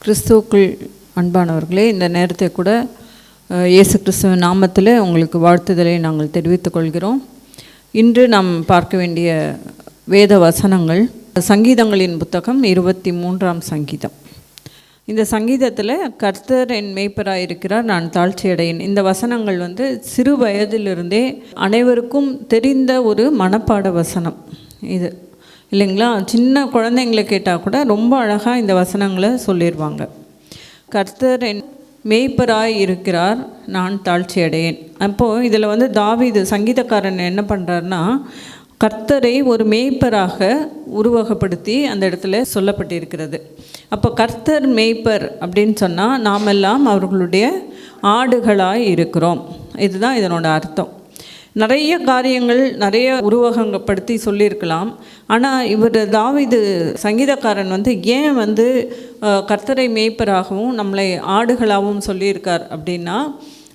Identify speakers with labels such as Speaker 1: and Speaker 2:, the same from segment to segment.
Speaker 1: கிறிஸ்துவுக்குள் அன்பானவர்களே, இந்த நேரத்தை கூட இயேசு கிறிஸ்துவின் நாமத்தில் உங்களுக்கு வாழ்த்துதலை நாங்கள் தெரிவித்துக் கொள்கிறோம். இன்று நாம் பார்க்க வேண்டிய வேத வசனங்கள் சங்கீதங்களின் புத்தகம் 23ஆம் சங்கீதம். இந்த சங்கீதத்தில் கர்த்தர் என் மேய்ப்பராக இருக்கிறார், நான் தாழ்ச்சியடையேன். இந்த வசனங்கள் சிறு வயதிலிருந்தே அனைவருக்கும் தெரிந்த ஒரு மனப்பாட வசனம் இது இல்லைங்களா? சின்ன குழந்தைங்களை கேட்டால் கூட ரொம்ப அழகாக இந்த வசனங்களை சொல்லிடுவாங்க. கர்த்தர் என் மேய்ப்பராய் இருக்கிறார், நான் தாழ்ச்சியடையேன். அப்போது இதில் தாவீது சங்கீதக்காரன் என்ன பண்ணுறாருன்னா, கர்த்தரை ஒரு மேய்ப்பராக உருவகப்படுத்தி அந்த இடத்துல சொல்லப்பட்டிருக்கிறது. அப்போ கர்த்தர் மேய்ப்பர் அப்படின்னு சொன்னால் நாமெல்லாம் அவர்களுடைய ஆடுகளாய் இருக்கிறோம். இதுதான் இதனோட அர்த்தம். நிறைய காரியங்கள் நிறைய உருவகப்படுத்தி சொல்லியிருக்கலாம். ஆனால் இவர் தாவீது சங்கீதக்காரன் ஏன் கர்த்தரை மேய்ப்பராகவும் நம்மளை ஆடுகளாகவும் சொல்லியிருக்கார் அப்படின்னா,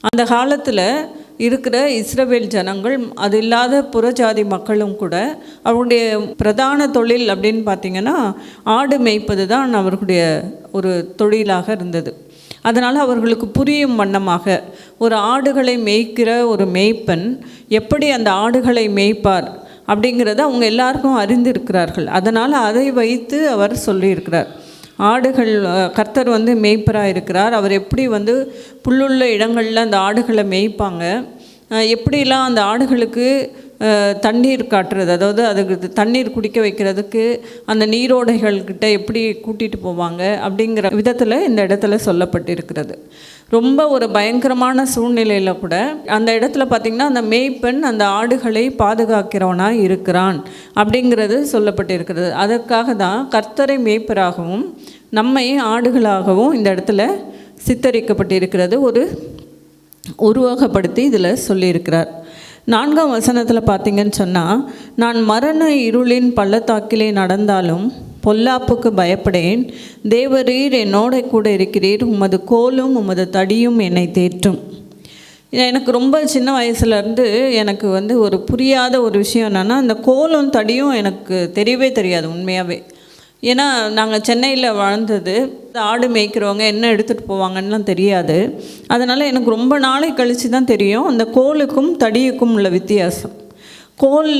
Speaker 1: அந்த காலத்தில் இருக்கிற இஸ்ரவேல் ஜனங்கள், அது இல்லாத புறஜாதி மக்களும் கூட அவருடைய பிரதான தொழில் அப்படின்னு பார்த்திங்கன்னா ஆடு மேய்ப்பது தான் அவர்களுடைய ஒரு தொழிலாக இருந்தது. அதனால் அவர்களுக்கு புரியும் வண்ணமாக ஒரு ஆடுகளை மேய்க்கிற ஒரு மேய்ப்பன் எப்படி அந்த ஆடுகளை மேய்ப்பார் அப்படிங்கிறத அவங்க எல்லாருக்கும் அறிந்திருக்கிறார்கள். அதனால் அதை வைத்து அவர் சொல்லியிருக்கிறார். ஆடுகள் கர்த்தர் மேய்ப்பராக இருக்கிறார். அவர் எப்படி புல்லுள்ள இடங்களில் அந்த ஆடுகளை மேய்ப்பாங்க, எப்படிலாம் அந்த ஆடுகளுக்கு தண்ணீர் காட்டுறது, அதாவது அதுக்கு தண்ணீர் குடிக்க வைக்கிறதுக்கு அந்த நீரோடைகள்கிட்ட எப்படி கூட்டிகிட்டு போவாங்க அப்படிங்கிற விதத்தில் இந்த இடத்துல சொல்லப்பட்டிருக்கிறது. ரொம்ப ஒரு பயங்கரமான சூழ்நிலையில் கூட அந்த இடத்துல பார்த்திங்கன்னா அந்த மேய்ப்பன் அந்த ஆடுகளை பாதுகாக்கிறவனாக இருக்கிறான் அப்படிங்கிறது சொல்லப்பட்டிருக்கிறது. அதற்காக தான் கர்த்தரை மேய்ப்பராகவும் நம்மை ஆடுகளாகவும் இந்த இடத்துல சித்தரிக்கப்பட்டிருக்கிறது, ஒரு உருவகப்படுத்தி இதில் சொல்லியிருக்கிறார். 4ஆம் வசனத்தில் பார்த்திங்கன்னு சொன்னால், நான் மரண இருளின் பள்ளத்தாக்கிலே நடந்தாலும் பொல்லாப்புக்கு பயப்படேன், தேவரீர் என்னோட கூட இருக்கிறீர், உமது கோலும் உமது தடியும் என்னை தேற்றும். எனக்கு ரொம்ப சின்ன வயசுலேருந்து எனக்கு ஒரு புரியாத ஒரு விஷயம் என்னென்னா, அந்த கோலும் தடியும் எனக்கு தெரியவே தெரியாது உண்மையாகவே. ஏன்னா நாங்கள் சென்னையில் வாழ்ந்தது, ஆடு மேய்க்கிறவங்க என்ன எடுத்துகிட்டு போவாங்கன்னெலாம் தெரியாது. அதனால் எனக்கு ரொம்ப நாளை கழித்து தான் தெரியும் அந்த கோலுக்கும் தடியுக்கும் உள்ள வித்தியாசம். கோல்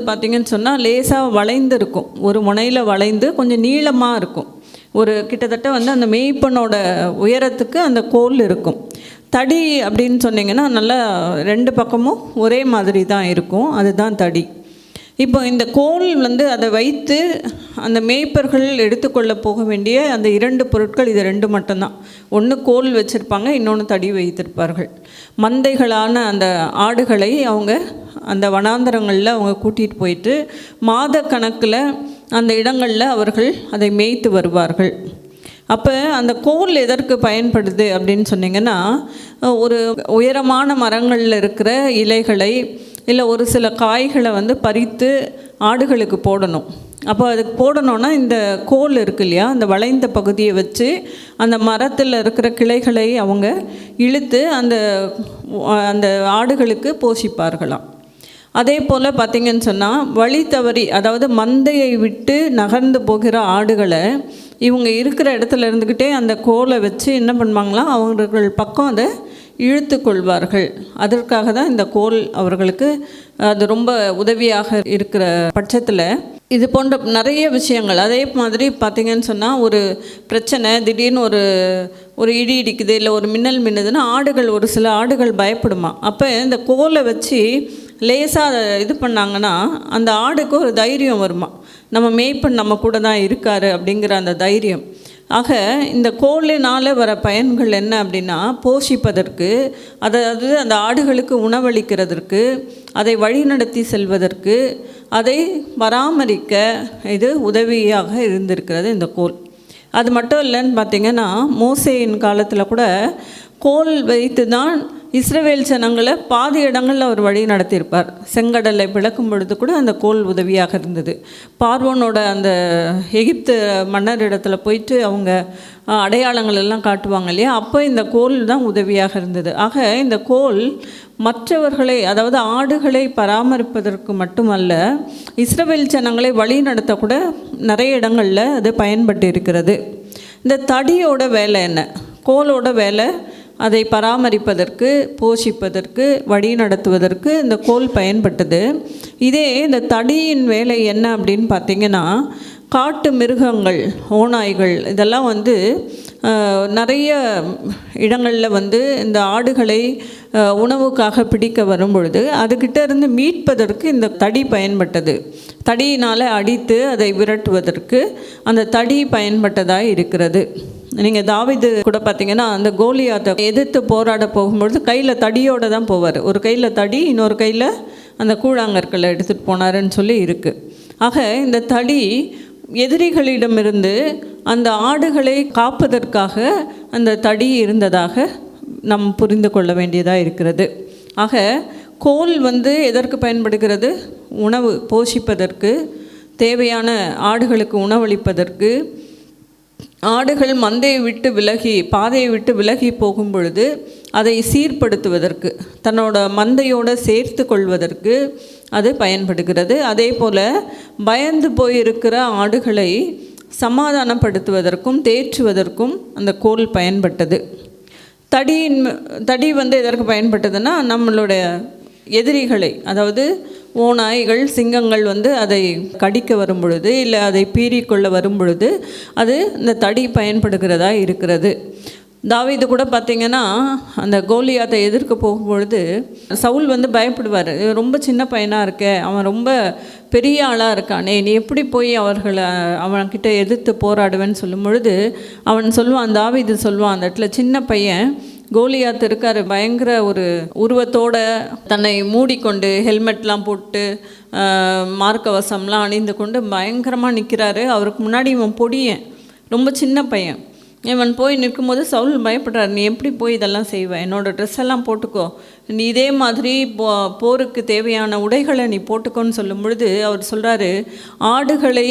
Speaker 1: பார்த்திங்கன்னு சொன்னால் லேசாக வளைந்து இருக்கும், ஒரு முனையில் வளைந்து கொஞ்சம் நீளமாக இருக்கும். ஒரு கிட்டத்தட்ட அந்த மேய்ப்பனோட உயரத்துக்கு அந்த கோல் இருக்கும். தடி அப்படின்னு சொன்னிங்கன்னா நல்லா 2 பக்கமும் ஒரே மாதிரி தான் இருக்கும், அதுதான் தடி. இப்போ இந்த கோல் அதை வைத்து அந்த மேய்ப்பர்கள் எடுத்துக்கொள்ள போக வேண்டிய அந்த 2 பொருட்கள், இது 2 மட்டும்தான். ஒன்று கோல் வச்சுருப்பாங்க, இன்னொன்று தடி வைத்திருப்பார்கள். மந்தைகளான அந்த ஆடுகளை அவங்க அந்த வனாந்தரங்களில் அவங்க கூட்டிகிட்டு போயிட்டு மாத கணக்கில் அந்த இடங்களில் அவர்கள் அதை மேய்த்து வருவார்கள். அப்போ அந்த கோல் எதற்கு பயன்படுது அப்படின்னு சொன்னிங்கன்னா, ஒரு உயரமான மரங்களில் இருக்கிற இலைகளை இல்லை ஒரு சில காய்களை பறித்து ஆடுகளுக்கு போடணும். அப்போ அதுக்கு போடணுன்னா இந்த கோல் இருக்கு இல்லையா, அந்த வளைந்த பகுதியை வச்சு அந்த மரத்தில் இருக்கிற கிளைகளை அவங்க இழுத்து அந்த அந்த ஆடுகளுக்கு போஷிப்பார்களாம். அதே போல் பார்த்திங்கன்னு சொன்னால், வழி தவறி, அதாவது மந்தையை விட்டு நகர்ந்து போகிற ஆடுகளை இவங்க இருக்கிற இடத்துல இருந்துக்கிட்டே அந்த கோலை வச்சு என்ன பண்ணுவாங்களாம், அவர்கள் பக்கம் அதை இழுத்து கொள்வார்கள். அதற்காக தான் இந்த கோல் அவர்களுக்கு அது ரொம்ப உதவியாக இருக்கிற பட்சத்தில் இது போன்ற நிறைய விஷயங்கள். அதே மாதிரி பார்த்திங்கன்னு சொன்னால், ஒரு பிரச்சனை, திடீர்னு ஒரு இடி இடிக்குது இல்லை ஒரு மின்னல் மின்னுதுன்னா ஒரு சில ஆடுகள் பயப்படுமா. அப்போ இந்த கோலை வச்சு லேசாக இது பண்ணாங்கன்னா அந்த ஆடுக்கு ஒரு தைரியம் வருமா, நம்ம மேய்ப்பன் நம்ம கூட தான் இருக்கார் அப்படிங்கிற அந்த தைரியம். ஆக இந்த கோலினால் வர பயன்கள் என்ன அப்படின்னா, போஷிப்பதற்கு, அதாவது அந்த ஆடுகளுக்கு உணவளிக்கிறதற்கு, அதை வழிநடத்தி செல்வதற்கு, அதை பராமரிக்க இது உதவியாக இருந்திருக்கிறது இந்த கோல். அது மட்டும் இல்லைன்னு பார்த்திங்கன்னா, மோசேயின் காலத்தில் கூட கோல் வைத்து தான் இஸ்ரவேல் ஜனங்களை பாதி இடங்களில் அவர் வழி நடத்தியிருப்பார். செங்கடலை பிளக்கும் பொழுது கூட அந்த கோல் உதவியாக இருந்தது. பார்வோனோட அந்த எகிப்து மன்னர் இடத்துல போயிட்டு அவங்க அடையாளங்கள் எல்லாம் காட்டுவாங்க இல்லையா, அப்போ இந்த கோல் தான் உதவியாக இருந்தது. ஆக இந்த கோல் மற்றவர்களை, அதாவது ஆடுகளை பராமரிப்பதற்கு மட்டுமல்ல, இஸ்ரவேல் ஜனங்களை வழி நடத்த கூட நிறைய இடங்களில் அது பயன்பட்டு இருக்கிறது. இந்த தடியோட வேலை என்ன? கோலோட வேலை அதை பராமரிப்பதற்கு, போஷிப்பதற்கு, வழி நடத்துவதற்கு இந்த கோல் பயன்பட்டது. இதே இந்த தடியின் வேலை என்ன அப்படின்னு பார்த்திங்கன்னா, காட்டு மிருகங்கள், ஓநாய்கள் இதெல்லாம் நிறைய இடங்களில் இந்த ஆடுகளை உணவுக்காக பிடிக்க வரும்பொழுது அதுக்கிட்ட இருந்து மீட்பதற்கு இந்த தடி பயன்பட்டது. தடியினால் அடித்து அதை விரட்டுவதற்கு அந்த தடி பயன்பட்டதாக இருக்கிறது. நீங்கள் தாவீது கூட பார்த்தீங்கன்னா, அந்த கோலியாத்தை எதிர்த்து போராட போகும்பொழுது கையில் தடியோடு தான் போவார். ஒரு கையில் தடி, இன்னொரு கையில் அந்த கூழாங்கற்களை எடுத்துகிட்டு போனாருன்னு சொல்லி இருக்குது. ஆக இந்த தடி எதிரிகளிடமிருந்து அந்த ஆடுகளை காப்பதற்காக அந்த தடி இருந்ததாக நாம் புரிந்து கொள்ள வேண்டியதாக இருக்கிறது. ஆக கோல் எதற்கு பயன்படுகிறது? உணவு போஷிப்பதற்கு, தேவையான ஆடுகளுக்கு உணவளிப்பதற்கு, ஆடுகள் மந்தையை விட்டு விலகி, பாதையை விட்டு விலகி போகும் பொழுது அதை சீர்படுத்துவதற்கு, தன்னோட மந்தையோடு சேர்த்து கொள்வதற்கு அது பயன்படுகிறது. அதே போல் பயந்து போயிருக்கிற ஆடுகளை சமாதானப்படுத்துவதற்கும் தேற்றுவதற்கும் அந்த கோல் பயன்பட்டது. தடி எதற்கு பயன்பட்டதுன்னா, நம்மளுடைய எதிரிகளை, அதாவது ஓநாய்கள், சிங்கங்கள் அதை கடிக்க வரும் பொழுது, இல்லை அதை பீறிக்கொள்ள வரும் பொழுது அது இந்த தடி பயன்படுகிறதா இருக்கிறது. தாவீது கூட பார்த்திங்கன்னா, அந்த கோலியாத்தை எதிர்க்க போகும்பொழுது சவுல் பயப்படுவார். ரொம்ப சின்ன பையனாக இருக்க, அவன் ரொம்ப பெரிய ஆளாக இருக்கானே, நீ எப்படி போய் அவன்கிட்ட எதிர்த்து போராடுவேன்னு சொல்லும் பொழுது அவன் சொல்லுவான், தாவீது சொல்லுவான், அந்த இடத்துல சின்ன பையன் கோலியாத் இருக்கார், பயங்கர ஒரு உருவத்தோடு தன்னை மூடிக்கொண்டு ஹெல்மெட்லாம் போட்டு மார்க்கவசம்லாம் அணிந்து கொண்டு பயங்கரமாக நிற்கிறாரு. அவருக்கு முன்னாடி இவன் பொடியன், ரொம்ப சின்ன பையன். இவன் போய் நிற்கும்போது சவுல் பயப்படுறார், நீ எப்படி போய் இதெல்லாம் செய்வேன், என்னோடய ட்ரெஸ் எல்லாம் போட்டுக்கோ, நீ இதே மாதிரி போருக்கு தேவையான உடைகளை நீ போட்டுக்கோன்னு சொல்லும் பொழுது அவர் சொல்கிறாரு, ஆடுகளை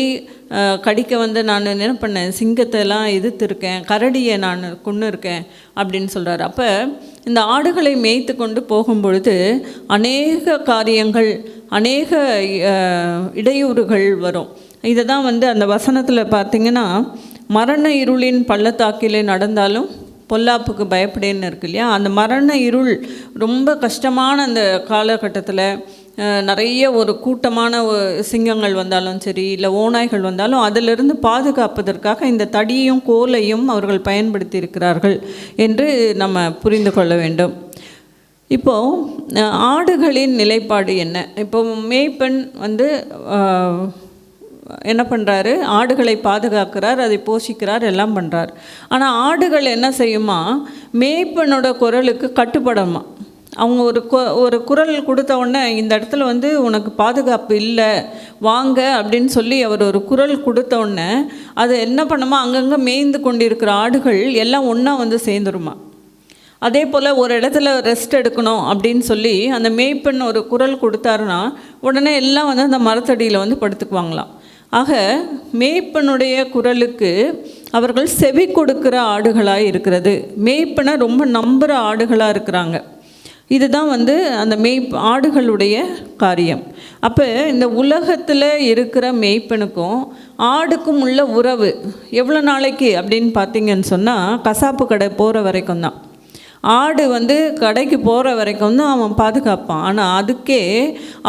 Speaker 1: கடிக்க நான் என்ன பண்ணேன், சிங்கத்தைலாம் எதிர்த்துருக்கேன், கரடியை நான் கொன்று இருக்கேன் அப்படின்னு சொல்கிறார். அப்போ இந்த ஆடுகளை மேய்த்து கொண்டு போகும்பொழுது அநேக காரியங்கள், அநேக இடையூறுகள் வரும். இதை தான் அந்த வசனத்தில் பார்த்திங்கன்னா, மரண இருளின் பள்ளத்தாக்கிலே நடந்தாலும் பொல்லாப்புக்கு பயப்படேன்னு இருக்கு இல்லையா. அந்த மரண இருள் ரொம்ப கஷ்டமான அந்த காலகட்டத்தில் நிறைய ஒரு கூட்டமான சிங்கங்கள் வந்தாலும் சரி, இல்லை ஓநாய்கள் வந்தாலும் அதிலிருந்து பாதுகாப்பதற்காக இந்த தடியும் கோலையும் அவர்கள் பயன்படுத்தி இருக்கிறார்கள் என்று நம்ம புரிந்து கொள்ள வேண்டும். இப்போது ஆடுகளின் நிலைப்பாடு என்ன? இப்போ மேய்ப்பன் என்ன பண்ணுறாரு, ஆடுகளை பாதுகாக்கிறார், அதை போஷிக்கிறார், எல்லாம் பண்ணுறார். ஆனால் ஆடுகள் என்ன செய்யுமா, மேய்ப்பனோட குரலுக்கு கட்டுப்படமா. அவங்க ஒரு குரல் கொடுத்த உடனே, இந்த இடத்துல உனக்கு பாதுகாப்பு இல்லை, வாங்க அப்படின்னு சொல்லி அவர் ஒரு குரல் கொடுத்த உடனே அது என்ன பண்ணுமா, அங்கங்கே மேய்ந்து கொண்டிருக்கிற ஆடுகள் எல்லாம் ஒன்றா சேர்ந்துருமா. அதே போல் ஒரு இடத்துல ரெஸ்ட் எடுக்கணும் அப்படின்னு சொல்லி அந்த மேய்ப்பன் ஒரு குரல் கொடுத்தாருன்னா உடனே எல்லாம் அந்த மரத்தடியில் படுத்துக்குவாங்களாம். ஆக மேய்ப்பனுடைய குரலுக்கு அவர்கள் செவி கொடுக்கிற ஆடுகளாக இருக்கிறது. மேய்ப்பனை ரொம்ப நம்புகிற ஆடுகளாக இருக்கிறாங்க. இதுதான் அந்த ஆடுகளுடைய காரியம். அப்போ இந்த உலகத்தில் இருக்கிற மேய்ப்பனுக்கும் ஆடுக்கும் உள்ள உறவு எவ்வளோ நாளைக்கு அப்படின்னு பார்த்திங்கன்னு சொன்னால், கசாப்பு கடை போகிற வரைக்கும் தான். ஆடு கடைக்கு போகிற வரைக்கும் தான் அவன் பாதுகாப்பான். ஆனால் அதுக்கே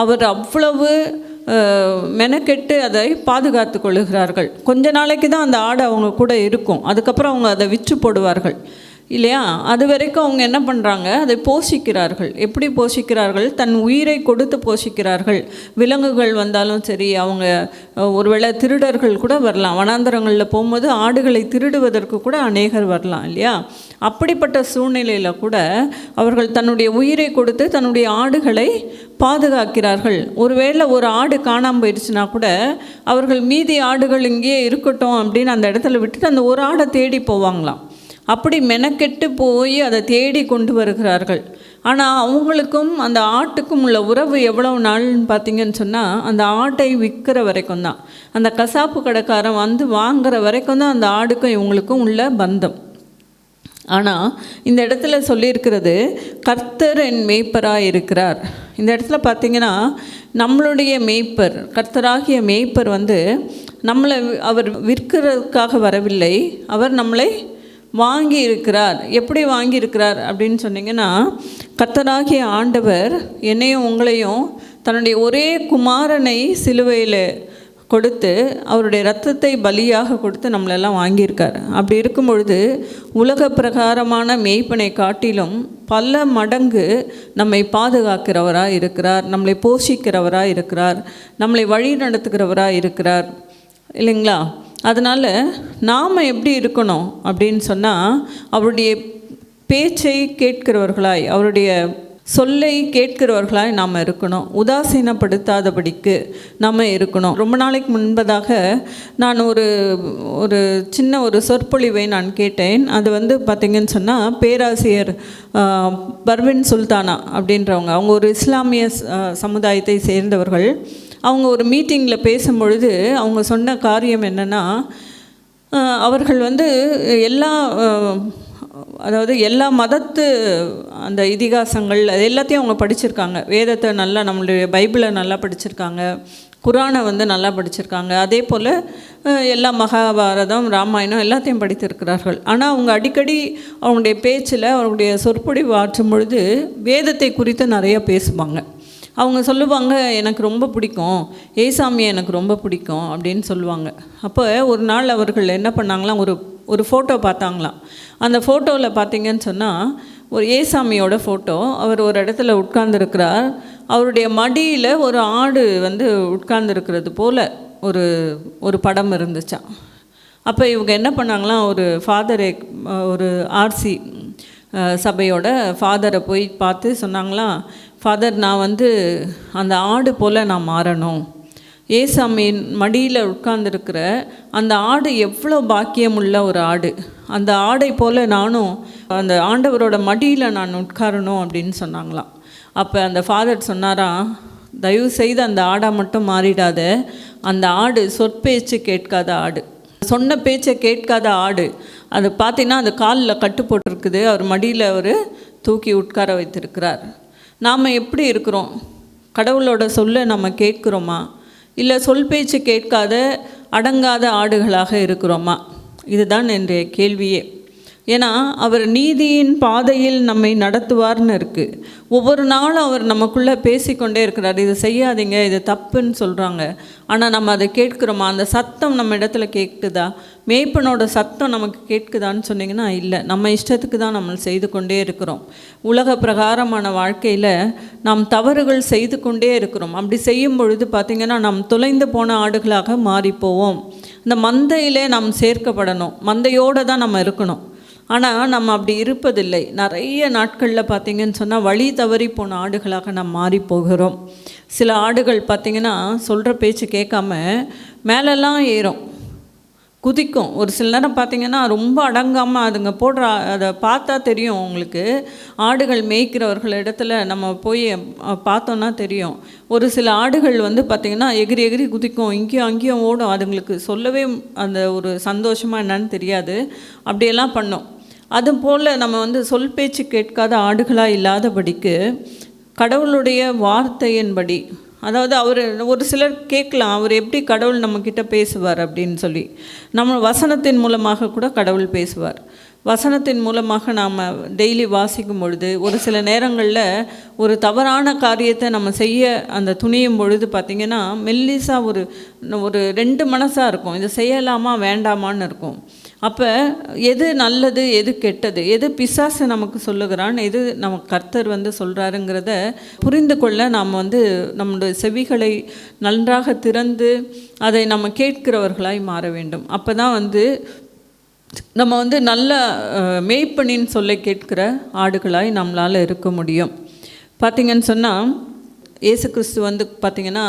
Speaker 1: அவர் அவ்வளவு மெனக்கெட்டு அதை பாதுகாத்து கொள்ளுகிறார்கள். கொஞ்ச நாளைக்கு தான் அந்த ஆடு அவங்க கூட இருக்கும், அதுக்கப்புறம் அவங்க அதை விற்று போடுவார்கள் இல்லையா. அது வரைக்கும் அவங்க என்ன பண்ணுறாங்க, அதை போஷிக்கிறார்கள். எப்படி போஷிக்கிறார்கள்? தன் உயிரை கொடுத்து போஷிக்கிறார்கள். விலங்குகள் வந்தாலும் சரி, அவங்க ஒருவேளை திருடர்கள் கூட வரலாம். வனாந்தரங்களில் போகும்போது ஆடுகளை திருடுவதற்கு கூட அநேகர் வரலாம் இல்லையா. அப்படிப்பட்ட சூழ்நிலையில் கூட அவர்கள் தன்னுடைய உயிரை கொடுத்து தன்னுடைய ஆடுகளை பாதுகாக்கிறார்கள். ஒருவேளை ஒரு ஆடு காணாமல் போயிடுச்சுன்னா கூட அவர்கள் மீதி ஆடுகள் இங்கேயே இருக்கட்டும் அப்படின்னு அந்த இடத்துல விட்டுட்டு அந்த ஒரு ஆடை தேடி போவாங்களாம். அப்படி மெனக்கெட்டு போய் அதை தேடி கொண்டு வருகிறார்கள். ஆனால் அவங்களுக்கும் அந்த ஆட்டுக்கும் உள்ள உறவு எவ்வளவு நாள்னு பார்த்திங்கன்னு சொன்னால், அந்த ஆட்டை விற்கிற வரைக்கும் தான், அந்த கசாப்பு கடைக்காரன் வாங்குகிற வரைக்கும் தான் அந்த ஆடுக்கும் இவங்களுக்கும் உள்ள பந்தம். ஆனால் இந்த இடத்துல சொல்லியிருக்கிறது கர்த்தர் என் மேய்ப்பராக இருக்கிறார். இந்த இடத்துல பார்த்திங்கன்னா நம்மளுடைய மேய்ப்பர், கர்த்தராகிய மேய்ப்பர் நம்மளை அவர் விற்கிறதுக்காக வரவில்லை, அவர் நம்மளை வாங்கி இருக்கிறார். எப்படி வாங்கியிருக்கிறார் அப்படின்னு சொன்னிங்கன்னா, கர்த்தராகிய ஆண்டவர் என்னையும் உங்களையும் தன்னுடைய ஒரே குமாரனை சிலுவையில் கொடுத்து அவருடைய இரத்தத்தை பலியாக கொடுத்து நம்மளெல்லாம் வாங்கியிருக்கார். அப்படி இருக்கும் பொழுது உலக பிரகாரமான மேய்ப்பனை காட்டிலும் பல மடங்கு நம்மை பாதுகாக்கிறவராக இருக்கிறார், நம்மளை போஷிக்கிறவராக இருக்கிறார், நம்மளை வழி நடத்துகிறவராக இருக்கிறார் இல்லைங்களா? அதனால் நாம் எப்படி இருக்கணும் அப்படின்னு சொன்னால், அவருடைய பேச்சை கேட்கிறவர்களாய், அவருடைய சொல்லை கேட்கிறவர்களாய் நாம் இருக்கணும். உதாசீனப்படுத்தாதபடிக்கு நம்ம இருக்கணும். ரொம்ப நாளைக்கு முன்பதாக நான் ஒரு சின்ன சொற்பொழிவை நான் கேட்டேன். அது பார்த்திங்கன்னு சொன்னால், பேராசிரியர் பர்வின் சுல்தானா அப்படின்றவங்க, அவங்க ஒரு இஸ்லாமிய சமுதாயத்தை சேர்ந்தவர்கள். அவங்க ஒரு மீட்டிங்கில் பேசும்பொழுது அவங்க சொன்ன காரியம் என்னென்னா, அவர்கள் எல்லா மதத்து அந்த இதிகாசங்கள் அது எல்லாத்தையும் அவங்க படிச்சிருக்காங்க. வேதத்தை நல்லா, நம்மளுடைய பைபிளை நல்லா படிச்சிருக்காங்க, குரானை நல்லா படிச்சிருக்காங்க, அதே போல் எல்லா மகாபாரதம், ராமாயணம் எல்லாத்தையும் படித்திருக்கிறார்கள். ஆனால் அவங்க அடிக்கடி அவங்களுடைய பேச்சில், அவங்களுடைய சொற்பொழிவு ஆற்றும் பொழுது வேதத்தை குறித்து நிறைய பேசுவாங்க. அவங்க சொல்லுவாங்க, எனக்கு ரொம்ப பிடிக்கும், ஏசாமியை எனக்கு ரொம்ப பிடிக்கும் அப்படின்னு சொல்லுவாங்க. அப்போ ஒரு நாள் அவர்கள் என்ன பண்ணாங்களாம், ஒரு ஃபோட்டோ பார்த்தாங்களாம். அந்த ஃபோட்டோவில் பார்த்திங்கன்னு சொன்னால், ஒரு ஏசாமியோட ஃபோட்டோ. அவர் ஒரு இடத்துல உட்கார்ந்துருக்கிறார். அவருடைய மடியில் ஒரு ஆடு உட்கார்ந்துருக்கிறது போல் ஒரு படம் இருந்துச்சான். அப்போ இவங்க என்ன பண்ணாங்களாம், ஒரு ஆர்சி சபையோட ஃபாதரை போய் பார்த்து சொன்னாங்களாம், ஃபாதர், நான் அந்த ஆடு போல் நான் மாறணும். ஏசாமியின் மடியில் உட்கார்ந்துருக்கிற அந்த ஆடு எவ்வளோ பாக்கியமுள்ள ஒரு ஆடு, அந்த ஆடை போல் நானும் அந்த ஆண்டவரோட மடியில் நான் உட்காரணும் அப்படின்னு சொன்னாங்களாம். அப்போ அந்த ஃபாதர் சொன்னாராம், தயவு செய்து அந்த ஆடாக மட்டும் மாறிடாத, அந்த ஆடு சொற்பேச்சு கேட்காத ஆடு, சொன்ன பேச்சை கேட்காத ஆடு. அது பார்த்தீங்கன்னா அந்த காலில் கட்டு போட்டிருக்குது, அவர் மடியில் அவர் தூக்கி உட்கார வைத்திருக்கிறார். நாம் எப்படி இருக்கிறோம்? கடவுளோட சொல்ல நம்ம கேட்குறோமா, இல்லை சொல் பேச்சு கேட்காத அடங்காத ஆடுகளாக இருக்கிறோமா? இதுதான் என்னுடைய கேள்வியே. ஏன்னா அவர் நீதியின் பாதையில் நம்மை நடத்துவார்னு இருக்குது. ஒவ்வொரு நாளும் அவர் நமக்குள்ளே பேசிக்கொண்டே இருக்கிறார். இது செய்யாதீங்க, இது தப்புன்னு சொல்கிறாங்க. ஆனால் நம்ம அதை கேட்குறோமா? அந்த சத்தம் நம்ம இடத்துல கேட்குதா? மேய்ப்பனோட சத்தம் நமக்கு கேட்குதான்னு சொன்னிங்கன்னா இல்லை. நம்ம இஷ்டத்துக்கு தான் நம்ம செய்து கொண்டே இருக்கிறோம். உலக பிரகாரமான வாழ்க்கையில் நாம் தவறுகள் செய்து கொண்டே இருக்கிறோம். அப்படி செய்யும் பொழுது பார்த்திங்கன்னா நாம் தொலைந்து போன ஆடுகளாக மாறிப்போவோம். இந்த மந்தையிலே நாம் சேர்க்கப்படணும், மந்தையோடு தான் நம்ம இருக்கணும். ஆனால் நம்ம அப்படி இருப்பதில்லை. நிறைய நாட்களில் பார்த்திங்கன்னு சொன்னால் வழி தவறி போன ஆடுகளாக நாம் மாறி போகிறோம். சில ஆடுகள் பார்த்திங்கன்னா சொல்கிற பேச்சு கேட்காம மேலெல்லாம் ஏறும், குதிக்கும். ஒரு சில நேரம் பார்த்திங்கன்னா ரொம்ப அடங்காமல் அதுங்க போடுற, அதை பார்த்தா தெரியும் உங்களுக்கு. ஆடுகள் மேய்க்கிறவர்கள் இடத்துல நம்ம போய் பார்த்தோன்னா தெரியும். ஒரு சில ஆடுகள் பார்த்திங்கன்னா எகிரி எகிரி குதிக்கும், இங்கேயும் அங்கேயும் ஓடும். அதுங்களுக்கு சொல்லவே அந்த ஒரு சந்தோஷமாக என்னன்னு தெரியாது, அப்படியெல்லாம் பண்ணும். அதுபோல் நம்ம சொல் பேச்சு கேட்காத ஆடுகளாக இல்லாதபடிக்கு கடவுளுடைய வார்த்தையின்படி, அதாவது ஒரு சிலர் கேட்கலாம், அவர் எப்படி கடவுள் நம்மக்கிட்ட பேசுவார் அப்படின்னு சொல்லி. நம்ம வசனத்தின் மூலமாக கூட கடவுள் பேசுவார். வசனத்தின் மூலமாக நாம் டெய்லி வாசிக்கும் பொழுது ஒரு சில நேரங்களில் ஒரு தவறான காரியத்தை நம்ம செய்ய அந்த துணியும் பொழுது பார்த்திங்கன்னா மெல்லிசாக ஒரு 2 மனசாக இருக்கும், இதை செய்யலாமா வேண்டாமான்னு இருக்கும். அப்போ எது நல்லது, எது கெட்டது, எது பிசாசு நமக்கு சொல்லுகிறான், எது நமக்கு கர்த்தர் சொல்கிறாருங்கிறத புரிந்து கொள்ள நாம் நம்முடைய செவிகளை நன்றாக திறந்து அதை நம்ம கேட்கிறவர்களாய் மாற வேண்டும். அப்போ தான் நம்ம நல்ல மேய்ப்பனின் சொல்லை கேட்கிற ஆடுகளாய் நம்மளால் இருக்க முடியும். பார்த்திங்கன்னு சொன்னால் இயேசு கிறிஸ்து பார்த்திங்கன்னா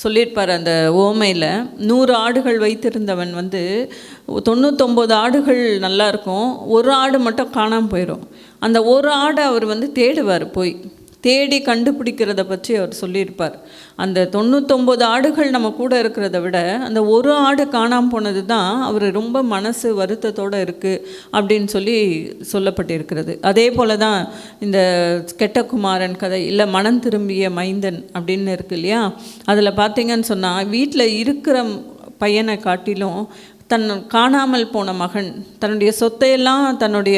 Speaker 1: சொல்லியிருப்பார் அந்த ஓமையில். 100 ஆடுகள் வைத்திருந்தவன் 99 ஆடுகள் நல்லாயிருக்கும், ஒரு ஆடு மட்டும் காணாமல் போயிடும். அந்த ஒரு ஆடை அவர் தேடுவார், போய் தேடி கண்டுபிடிக்கிறத பற்றி அவர் சொல்லியிருப்பார். அந்த 99 ஆடுகள் நம்ம கூட இருக்கிறத விட அந்த ஒரு ஆடு காணாமல் போனது தான் அவர் ரொம்ப மனசு வருத்தத்தோடு இருக்குது அப்படின்னு சொல்லப்பட்டிருக்கிறது. அதே போல் தான் இந்த கெட்ட குமாரன் கதை, இல்லை மனம் திரும்பிய மைந்தன் அப்படின்னு இருக்கு இல்லையா, அதில் பார்த்தீங்கன்னு சொன்னால் வீட்டில் இருக்கிற பையனை காட்டிலும் காணாமல் போன மகன் தன்னுடைய சொத்தையெல்லாம் தன்னுடைய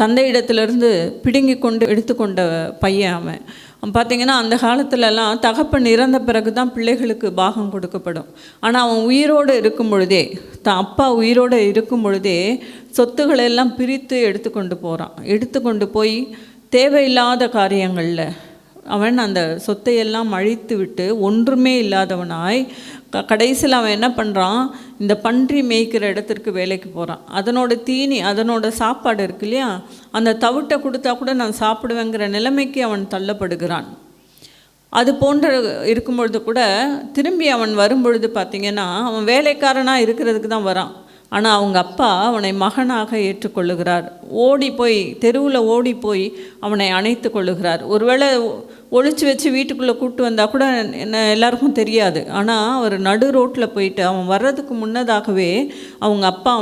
Speaker 1: தந்தையிடத்திலிருந்து பிடுங்கி கொண்டு எடுத்துக்கொண்ட பையன் அவன் பார்த்திங்கன்னா, அந்த காலத்துலலாம் தகப்பன் இறந்த பிறகு தான் பிள்ளைகளுக்கு பாகம் கொடுக்கப்படும். ஆனால் அவன் உயிரோடு இருக்கும் பொழுதே, அப்பா உயிரோடு இருக்கும் பொழுதே சொத்துக்களெல்லாம் பிரித்து எடுத்துக்கொண்டு போய் தேவையில்லாத காரியங்களில் அவன் அந்த சொத்தையெல்லாம் அழித்து விட்டு ஒன்றுமே இல்லாதவனாய் கடைசியில் அவன் என்ன பண்ணுறான், இந்த பன்றி மேய்க்கிற இடத்திற்கு வேலைக்கு போகிறான். அதனோட தீனி, அதனோட சாப்பாடு இருக்கு இல்லையா, அந்த தவிட்டை கொடுத்தா கூட நான் சாப்பிடுவேங்கிற நிலைமைக்கு அவன் தள்ளப்படுகிறான். அது போன்ற இருக்கும்பொழுது கூட திரும்பி அவன் வரும்பொழுது பார்த்திங்கன்னா, அவன் வேலைக்காரனாக இருக்கிறதுக்கு தான் வரான். ஆனால் அவங்க அப்பா அவனை மகனாக ஏற்றுக்கொள்ளுகிறார். தெருவில் ஓடி போய் அவனை அணைத்து கொள்ளுகிறார். ஒருவேளை ஒளிச்சு வச்சு வீட்டுக்குள்ளே கூப்பிட்டு வந்தால் கூட என்ன எல்லாருக்கும் தெரியாது. ஆனால் அவர் நடு ரோட்டில் போயிட்டு அவன் வர்றதுக்கு முன்னதாகவே அவங்க அப்பா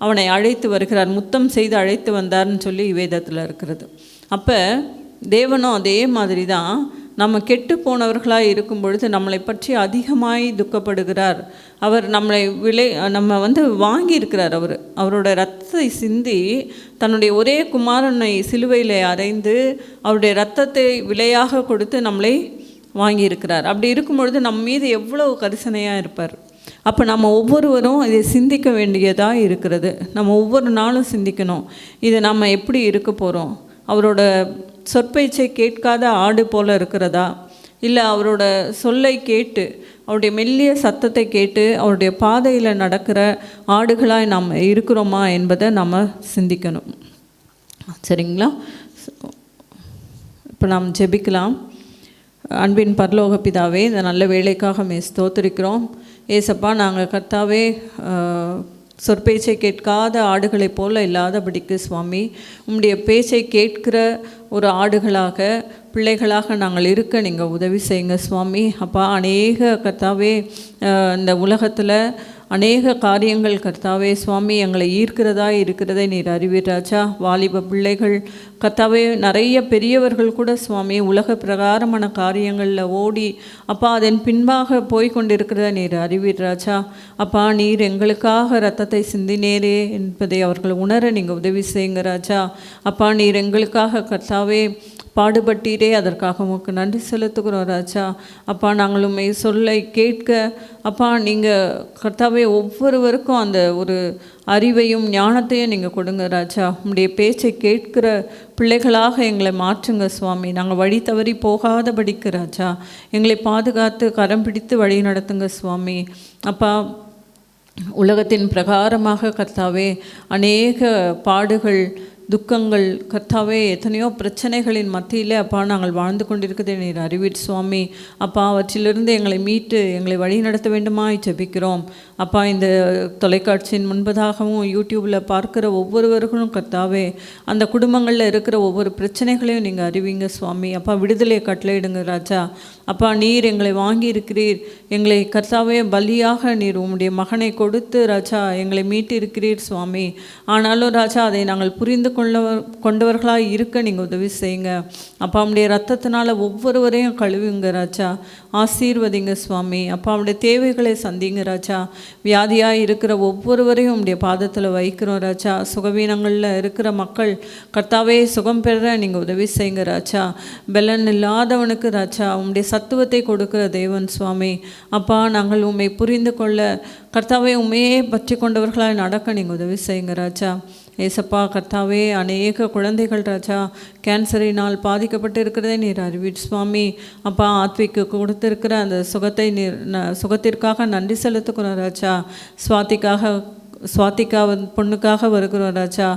Speaker 1: அவனை அழைத்து வருகிறார். முத்தம் செய்து அழைத்து வந்தார்னு சொல்லி வேதத்தில் இருக்கிறது. அப்போ தேவனும் அதே மாதிரி தான் நம்ம கெட்டு போனவர்களாக இருக்கும் பொழுது நம்மளை பற்றி அதிகமாய் துக்கப்படுகிறார். அவர் நம்ம வாங்கியிருக்கிறார். அவரோட இரத்தத்தை சிந்தி தன்னுடைய ஒரே குமாரனை சிலுவையில் அறைந்து அவருடைய இரத்தத்தை விலையாக கொடுத்து நம்மளை வாங்கியிருக்கிறார். அப்படி இருக்கும் பொழுது நம்ம மீது எவ்வளோ கரிசனையாக இருப்பார். அப்போ நம்ம ஒவ்வொருவரும் இதை சிந்திக்க வேண்டியதாக இருக்கிறது. நம்ம ஒவ்வொரு நாளும் சிந்திக்கணும், இதை நம்ம எப்படி இருக்க போகிறோம். அவரோட சொற்பேச்சை கேட்காத ஆடு போல் இருக்கிறதா, இல்லை அவரோட சொல்லை கேட்டு அவருடைய மெல்லிய சத்தத்தை கேட்டு அவருடைய பாதையில் நடக்கிற ஆடுகளாய் நாம் இருக்கிறோமா என்பதை நம்ம சிந்திக்கணும். சரிங்களா? இப்போ நாம் ஜெபிக்கலாம். அன்பின் பரலோக பிதாவே, இந்த நல்ல வேலைக்காக ஸ்தோத்திரிக்கிறோம். ஏசப்பா, நாங்கள் கர்த்தாவே சொற்பேச்சை கேட்காத ஆடுகளைப் போல இல்லாதபடிக்கு சுவாமி, உம்முடைய பேச்சை கேட்கிற ஒரு ஆடுகளாக பிள்ளைகளாக நாங்கள் இருக்க நீங்கள் உதவி செய்யுங்க சுவாமி. அப்பா, அநேக கர்த்தாவே இந்த உலகத்தில் அநேக காரியங்கள் கர்த்தாவே சுவாமி எங்களை ஈர்க்கிறதா இருக்கிறதை நீர் அறிவீர் ராஜா. வாலிப பிள்ளைகள் கர்த்தாவே, நிறைய பெரியவர்கள் கூட சுவாமி உலக பிரகாரமான காரியங்களில் ஓடி அப்பா அதன் பின்பாக போய்கொண்டிருக்கிறத நீர் அறிவீர் ராஜா. அப்பா, நீர் எங்களுக்காக இரத்தத்தை சிந்தினேரே என்பதை அவர்கள் உணர நீங்கள் உதவி செய்யுங்க ராஜா. அப்பா, நீர் எங்களுக்காக கர்த்தாவே பாடுபட்டீரே, அதற்காக உமக்கு நன்றி செலுத்துகிறோம் ராஜா. அப்பா, நாங்கள் உண்மை சொல்லை கேட்க அப்பா நீங்கள் கர்த்தாவே ஒவ்வொருவருக்கும் அந்த ஒரு அறிவையும் ஞானத்தையும் நீங்கள் கொடுங்க ராஜா. உம்முடைய பேச்சை கேட்கிற பிள்ளைகளாக எங்களை மாற்றுங்க சுவாமி. நாங்கள் வழி தவறி போகாதபடிக்கு ராஜா எங்களை பாதுகாத்து கரம் பிடித்து வழி நடத்துங்க சுவாமி. அப்பா, உலகத்தின் பிரகாரமாக கர்த்தாவே அநேக பாடுகள் துக்கங்கள் கர்த்தாவே எத்தனையோ பிரச்சனைகளின் மத்தியில் அப்பா நாங்கள் வாழ்ந்து கொண்டிருக்கிறதை நீர் அறிவீர் சுவாமி. அப்பா, அவற்றிலிருந்து எங்களை மீட்டு எங்களை வழி நடத்த வேண்டுமாய் ஜெபிக்கிறோம். அப்பா, இந்த தொலைக்காட்சியின் முன்பதாகவும் யூடியூப்பில் பார்க்குற ஒவ்வொருவர்களும் கர்த்தாவே அந்த குடும்பங்களில் இருக்கிற ஒவ்வொரு பிரச்சனைகளையும் நீங்கள் அறிவிங்க சுவாமி. அப்பா, விடுதலையை கட்டளையிடுங்க ராஜா. அப்பா, நீர் எங்களை வாங்கி இருக்கிறீர், எங்களை கர்த்தாவே பலியாக நீர் உம்முடைய மகனை கொடுத்து ராஜா எங்களை மீட்டு இருக்கிறீர் சுவாமி. ஆனாலும் ராஜா அதை நாங்கள் புரிந்து கொண்டவர்களாக இருக்க நீங்கள் உதவி செய்யுங்க. அப்பா, அவனுடைய ரத்தத்தினால் ஒவ்வொருவரையும் கழுவுங்க ராஜா. ஆசீர்வதிங்க சுவாமி. அப்பா, அவனுடைய தேவைகளை சந்திங்க ராஜா. வியாதியாக இருக்கிற ஒவ்வொருவரையும் உம்முடைய பாதத்தில் வைக்கிறோம் ராஜா. சுகவீனங்களில் இருக்கிற மக்கள் கர்த்தாவே சுகம் பெற நீங்கள் உதவி செய்யுங்க ராஜா. பெலன் இல்லாதவனுக்கு ராஜா உம்முடைய சத்துவத்தை கொடுக்கிற தேவன் சுவாமி. அப்பா, நாங்கள் உம்மை புரிந்து கொள்ள கர்த்தாவே உண்மையே பற்றி கொண்டவர்களாக நடக்க நீங்கள் உதவி செய்யுங்க ராஜா. ஏசப்பா, கர்த்தாவே அநேக குழந்தைகள் ராஜா கேன்சரினால் பாதிக்கப்பட்டு இருக்கிறதே நீர் அறிவீர் சுவாமி. அப்பா, ஆத்விக்கு கொடுத்திருக்கிற அந்த சுகத்திற்காக நன்றி செலுத்துக்கிறோம் ராஜா. சுவாதிக்காக சுவாதிகா பொண்ணுக்காக வருகிறோம் ராஜா.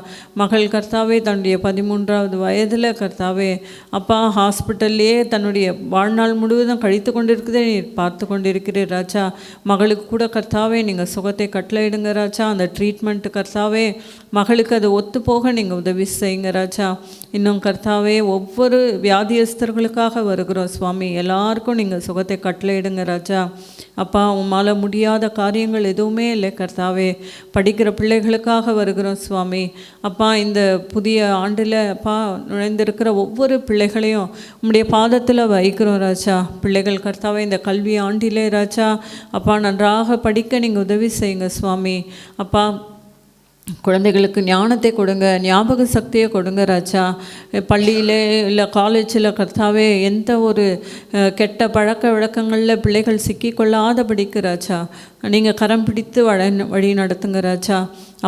Speaker 1: மகள் கர்த்தாவே தன்னுடைய 13வது வயதில் கர்த்தாவே அப்பா ஹாஸ்பிட்டல்லையே தன்னுடைய வாழ்நாள் முழுவதும் கழித்து கொண்டிருக்கிறதே நீர் பார்த்து கொண்டிருக்கிறீர் ராஜா. மகளுக்கு கூட கர்த்தாவே நீங்கள் சுகத்தை கட்டளையிடுங்க ராஜா. அந்த ட்ரீட்மெண்ட்டு கர்த்தாவே மகளுக்கு அது ஒத்து போக நீங்கள் உதவி செய்யுங்க ராஜா. இன்னும் கர்த்தாவே ஒவ்வொரு வியாதியஸ்தர்களுக்காக வருகிறோம் சுவாமி. எல்லாருக்கும் நீங்கள் சுகத்தை கட்டளையிடுங்க ராஜா. அப்பா உம்மால் முடியாத காரியங்கள் எதுவுமே இல்லை கர்த்தாவே. படிக்கிற பிள்ளைகளுக்காக வருகிறோம் சுவாமி. அப்பா இந்த புதிய ஆண்டில் அப்பா நுழைந்திருக்கிற ஒவ்வொரு பிள்ளைகளையும் உம்முடைய பாதத்தில் வைக்கிறோம் ராஜா. பிள்ளைகள் கர்த்தாவே இந்த கல்வி ஆண்டிலே ராஜா அப்பா நன்றாக படிக்க நீங்கள் உதவி செய்யுங்க சுவாமி. அப்பா குழந்தைகளுக்கு ஞானத்தை கொடுங்க, ஞாபக சக்தியை கொடுங்க ராஜா. பள்ளியில் இல்லை காலேஜில் கர்த்தாவே எந்த ஒரு கெட்ட பழக்க வழக்கங்களில் பிள்ளைகள் சிக்கிக்கொள்ளாதபடிக்கு ராஜா நீங்கள் கரம் பிடித்து வழி நடத்துங்க ராஜா.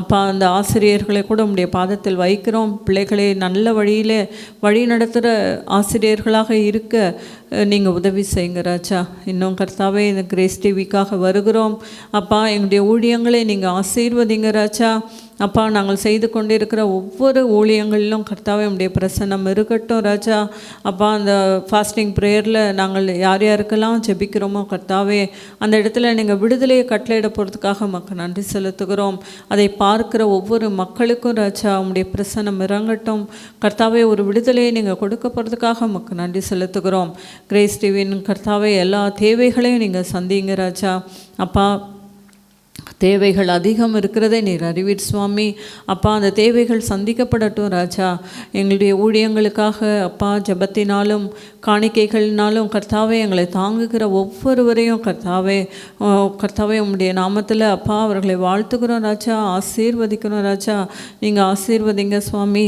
Speaker 1: அப்பா அந்த ஆசிரியர்களை கூட உம்முடைய பாதத்தில் வைக்கிறோம். பிள்ளைகளை நல்ல வழியில் வழி நடத்துகிற ஆசிரியர்களாக இருக்க நீங்கள் உதவி செய்யுங்க ராஜா. இன்னும் கர்த்தாவே இந்த கிரேஸ் டிவிக்காக வருகிறோம். அப்பா எங்களுடைய ஊழியங்களை நீங்கள் ஆசீர்வதிங்க ராஜா. அப்பா நாங்கள் செய்து கொண்டிருக்கிற ஒவ்வொரு ஊழியங்களிலும் கர்த்தாவே உம்முடைய பிரசன்னம் இருக்கட்டும் ராஜா. அப்பா அந்த ஃபாஸ்டிங் ப்ரேயரில் நாங்கள் யார் யாருக்கெல்லாம் ஜெபிக்கிறோமோ கர்த்தாவே அந்த இடத்துல நீங்கள் விடுதலையை கட்டளையிட போகிறதுக்காக மக்கள் நன்றி செலுத்துகிறோம். அதை பார்க்குற ஒவ்வொரு மக்களுக்கும் ராஜா உம்முடைய பிரசன்னம் இறங்கட்டும் கர்த்தாவே. ஒரு விடுதலையை நீங்கள் கொடுக்க போகிறதுக்காக மக்கள் நன்றி செலுத்துகிறோம். கிரேஸ் டிவியின் கர்த்தாவே எல்லா தேவைகளையும் நீங்கள் சந்திங்க ராஜா. அப்பா தேவைகள் அதிகம் இருக்கிறதை நீர் அறிவீர் சுவாமி. அப்பா அந்த தேவைகள் சந்திக்கப்படட்டும் ராஜா. எங்களுடைய ஊழியங்களுக்காக அப்பா ஜெபத்தினாலும் காணிக்கைகளினாலும் கர்த்தாவே எங்களை தாங்குகிற ஒவ்வொருவரையும் கர்த்தாவே உம்முடைய நாமத்தில் அப்பா அவர்களை வாழ்த்துக்கிறோம் ராஜா. ஆசீர்வதிக்கிறோம் ராஜா. நீங்கள் ஆசீர்வதிங்க சுவாமி.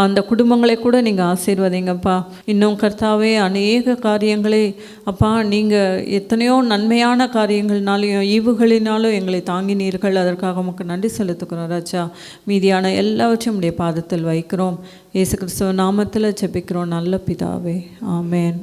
Speaker 1: அந்த குடும்பங்களை கூட நீங்கள் ஆசீர்வதிங்கப்பா. இன்னும் கர்த்தாவே அநேக காரியங்களை அப்பா நீங்கள் எத்தனையோ நன்மையான காரியங்கள்னாலையும் ஈவுகளினாலும் எங்களை தாங்கினீர்கள். அதற்காக உமக்கு நன்றி செலுத்துக்கிறோம் ராஜா. மீதியான எல்லாவற்றையும் உடைய பாதத்தில் வைக்கிறோம். இயேசு கிறிஸ்துவ நாமத்தில் ஜெபிக்கிறோம் நல்ல பிதாவே. ஆமென்.